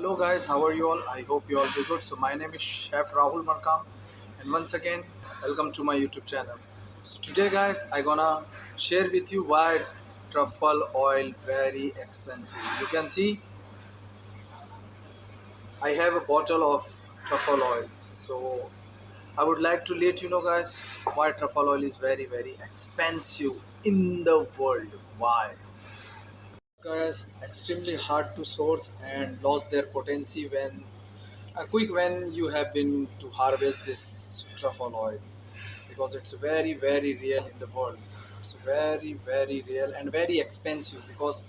Hello guys, how are you all? I hope you all be good. So my name is Chef Rahul Markam, and once again, welcome to my YouTube channel. So today guys, I gonna share with you why truffle oil very expensive. You can see I have a bottle of truffle oil. So I would like to let you know guys why truffle oil is very expensive in the world. Why? Guys, extremely hard to source and lost their potency when quick when you have been to harvest this truffle oil, because it's very real in the world. It's very real and very expensive because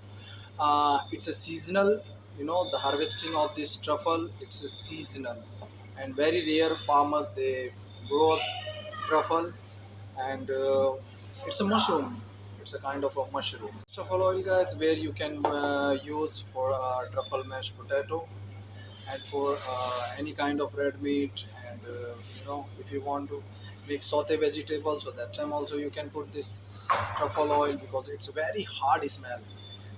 it's a seasonal, the harvesting of this truffle, it's a seasonal and very rare. Farmers, they grow up truffle, and it's a mushroom. It's a kind of a mushroom. Truffle oil guys, where you can use for truffle mashed potato, and for any kind of red meat, and if you want to make saute vegetables, so that time also you can put this truffle oil, because it's a very hard smell.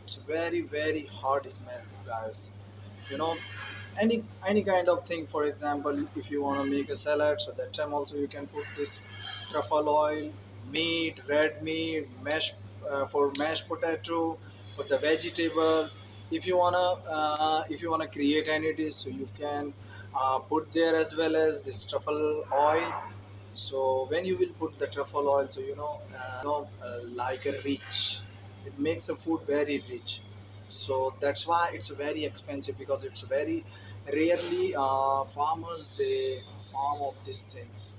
It's very hard smell guys. you know any kind of thing, for example, if you want to make a salad, so that time also you can put this truffle oil. Meat, red meat, for mashed potato, for the vegetable. If you wanna create any dish, so you can put there as well as this truffle oil. So when you will put the truffle oil, so like a rich, it makes the food very rich. So that's why it's very expensive, because it's very rarely farmers, they farm of these things.